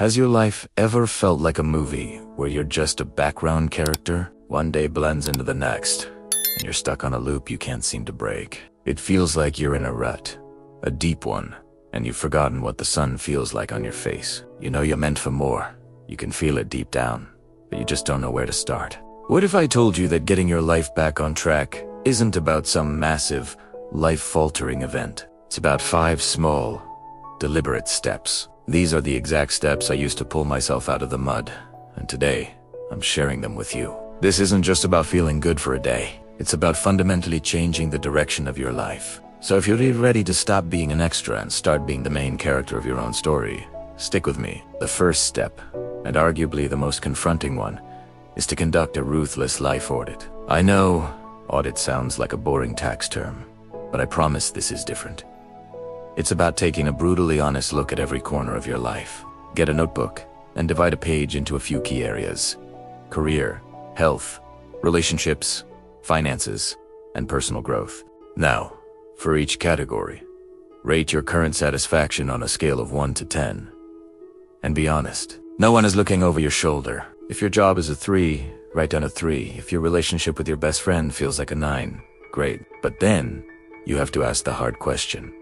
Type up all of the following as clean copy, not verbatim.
Has your life ever felt like a movie where you're just a background character? One day blends into the next, and you're stuck on a loop you can't seem to break. It feels like you're in a rut, a deep one, and you've forgotten what the sun feels like on your face. You know you're meant for more. You can feel it deep down, but you just don't know where to start. What if I told you that getting your life back on track isn't about some massive, life-altering event? It's about 5 small, deliberate steps. These are the exact steps I used to pull myself out of the mud, and today, I'm sharing them with you. This isn't just about feeling good for a day. It's about fundamentally changing the direction of your life. So if you're ready to stop being an extra and start being the main character of your own story, stick with me. The first step, and arguably the most confronting one, is to conduct a ruthless life audit. I know audit sounds like a boring tax term, but I promise this is different. It's about taking a brutally honest look at every corner of your life. Get a notebook and divide a page into a few key areas: career, health, relationships, finances, and personal growth. Now, for each category, rate your current satisfaction on a scale of 1 to 10. And be honest. No one is looking over your shoulder. If your job is a 3, write down a 3. If your relationship with your best friend feels like a 9, great. But then, you have to ask the hard question.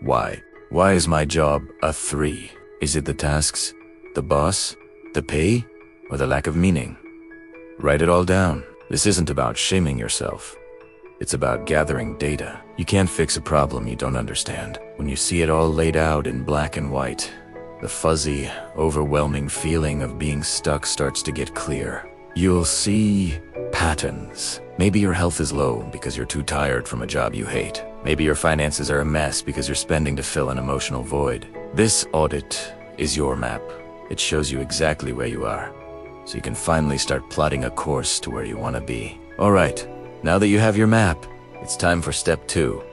Why? Why is my job a 3? Is it the tasks, the boss, the pay, or the lack of meaning? Write it all down. This isn't about shaming yourself. It's about gathering data. You can't fix a problem you don't understand. When you see it all laid out in black and white, the fuzzy, overwhelming feeling of being stuck starts to get clear. You'll see patterns. Maybe your health is low because you're too tired from a job you hate. Maybe your finances are a mess because you're spending to fill an emotional void. This audit is your map. It shows you exactly where you are, so you can finally start plotting a course to where you want to be. Alright, now that you have your map, it's time for step 2.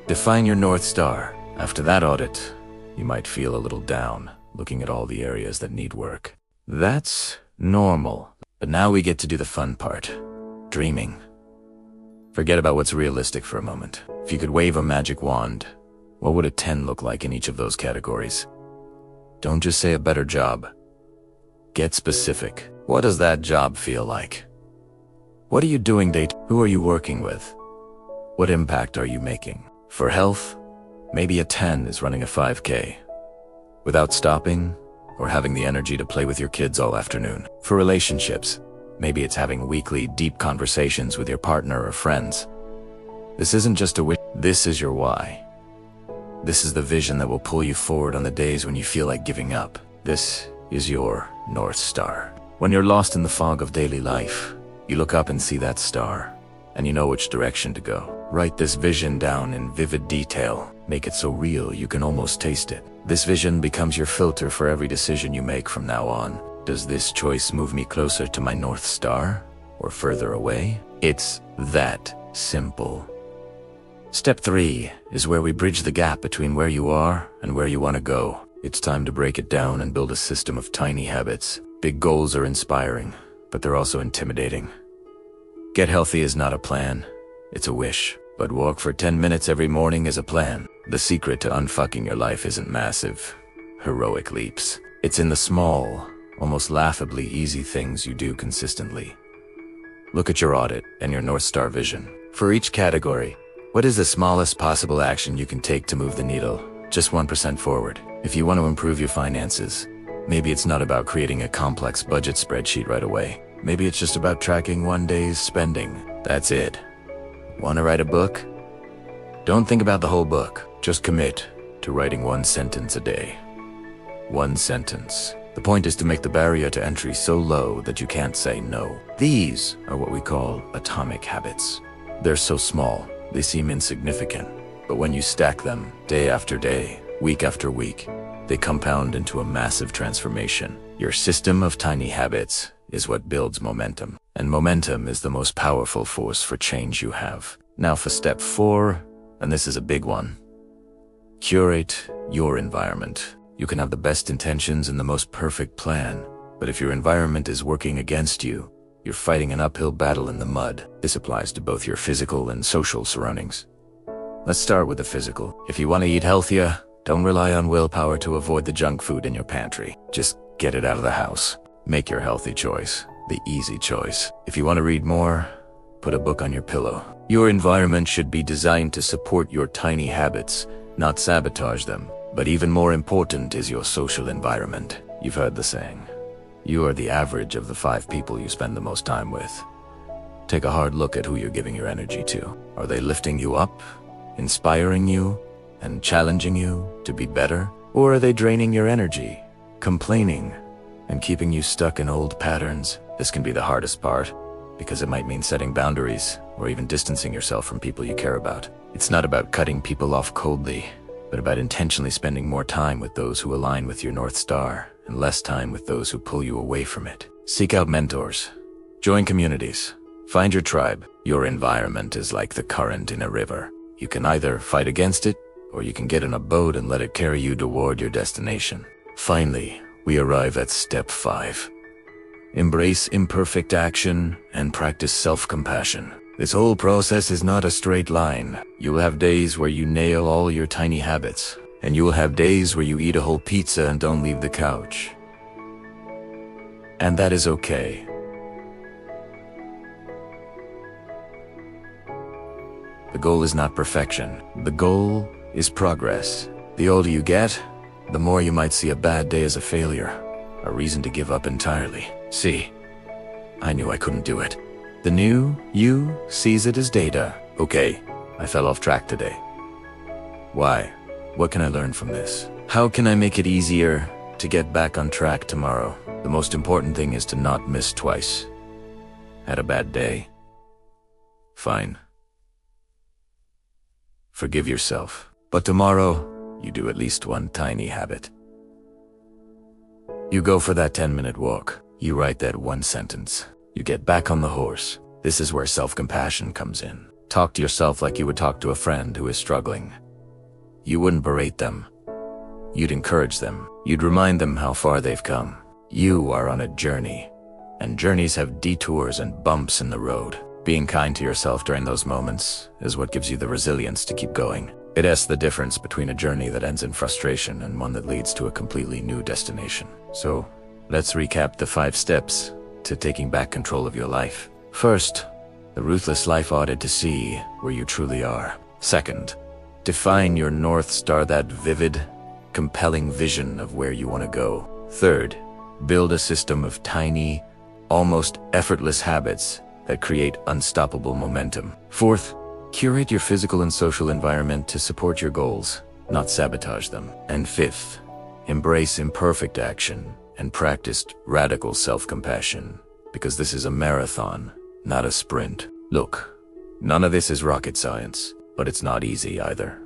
Define your North Star. After that audit, you might feel a little down, looking at all the areas that need work. That's normal. But now we get to do the fun part. Dreaming. Forget about what's realistic for a moment. If you could wave a magic wand, what would a 10 look like in each of those categories? Don't just say a better job. Get specific. What does that job feel like? What are you doing day? Who are you working with? What impact are you making? For health, maybe a 10 is running a 5K without stopping or having the energy to play with your kids all afternoon. For relationships, maybe it's having weekly deep conversations with your partner or friends. This isn't just a wish, this is your why. This is the vision that will pull you forward on the days when you feel like giving up. This is your North Star. When you're lost in the fog of daily life, you look up and see that star, and you know which direction to go. Write this vision down in vivid detail. Make it so real you can almost taste it. This vision becomes your filter for every decision you make from now on. Does this choice move me closer to my North Star or further away? It's that simple. Step 3 is where we bridge the gap between where you are and where you want to go. It's time to break it down and build a system of tiny habits. Big goals are inspiring, but they're also intimidating. Get healthy is not a plan, it's a wish. But walk for 10 minutes every morning is a plan. The secret to unfucking your life isn't massive, heroic leaps. It's in the small, almost laughably easy things you do consistently. Look at your audit and your North Star vision. For each category, what is the smallest possible action you can take to move the needle just 1% forward? If you want to improve your finances, maybe it's not about creating a complex budget spreadsheet right away. Maybe it's just about tracking one day's spending. That's it. Want to write a book? Don't think about the whole book. Just commit to writing 1 sentence a day. 1 sentence. The point is to make the barrier to entry so low that you can't say no. These are what we call atomic habits. They're so small, they seem insignificant. But when you stack them day after day, week after week, they compound into a massive transformation. Your system of tiny habits is what builds momentum. And momentum is the most powerful force for change you have. Now for step 4, and this is a big one. Curate your environment. You can have the best intentions and the most perfect plan, but if your environment is working against you, you're fighting an uphill battle in the mud. This applies to both your physical and social surroundings. Let's start with the physical. If you want to eat healthier, Don't rely on willpower to avoid the junk food in your pantry. Just get it out of the house. Make your healthy choice, the easy choice. If you want to read more, put a book on your pillow. Your environment should be designed to support your tiny habits, not sabotage them. But even more important is your social environment. You've heard the saying, you are the average of the 5 people you spend the most time with. Take a hard look at who you're giving your energy to. Are they lifting you up, inspiring you, and challenging you to be better? Or are they draining your energy, complaining, and keeping you stuck in old patterns? This can be the hardest part, because it might mean setting boundaries, or even distancing yourself from people you care about. It's not about cutting people off coldly, but about intentionally spending more time with those who align with your North Star, and less time with those who pull you away from it. Seek out mentors. Join communities. Find your tribe. Your environment is like the current in a river. You can either fight against it, or you can get in a boat and let it carry you toward your destination. Finally, we arrive at step 5. Embrace imperfect action and practice self-compassion. This whole process is not a straight line. You will have days where you nail all your tiny habits, and you will have days where you eat a whole pizza and don't leave the couch. And that is okay. The goal is not perfection. The goal is progress. The older you get, the more you might see a bad day as a failure, a reason to give up entirely. See, I knew I couldn't do it. The new you sees it as data. Okay, I fell off track today. Why? What can I learn from this? How can I make it easier to get back on track tomorrow? The most important thing is to not miss twice. Had a bad day? Fine. Forgive yourself. But tomorrow, you do at least one tiny habit. You go for that 10-minute walk. You write that one sentence. You get back on the horse. This is where self-compassion comes in. Talk to yourself like you would talk to a friend who is struggling. You wouldn't berate them. You'd encourage them. You'd remind them how far they've come. You are on a journey, and journeys have detours and bumps in the road. Being kind to yourself during those moments is what gives you the resilience to keep going. It asks the difference between a journey that ends in frustration and one that leads to a completely new destination. So, let's recap the 5 steps to taking back control of your life. First, the ruthless life audit to see where you truly are. Second, define your North Star, that vivid, compelling vision of where you want to go. Third, build a system of tiny, almost effortless habits that create unstoppable momentum. Fourth, curate your physical and social environment to support your goals, not sabotage them. And fifth, embrace imperfect action and practice radical self-compassion, because this is a marathon, not a sprint. Look, none of this is rocket science, but it's not easy either.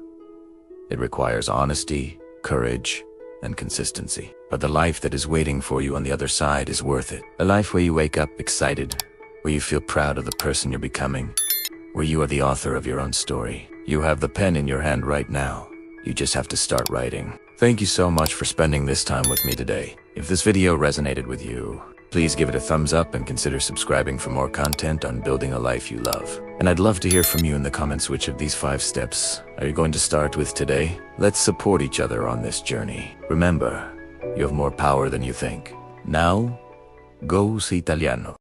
It requires honesty, courage, and consistency. But the life that is waiting for you on the other side is worth it. A life where you wake up excited, where you feel proud of the person you're becoming, where you are the author of your own story. You have the pen in your hand right now. You just have to start writing. Thank you so much for spending this time with me today. If this video resonated with you, please give it a thumbs up and consider subscribing for more content on building a life you love. And I'd love to hear from you in the comments which of these 5 steps are you going to start with today. Let's support each other on this journey. Remember, you have more power than you think. Now, go si italiano.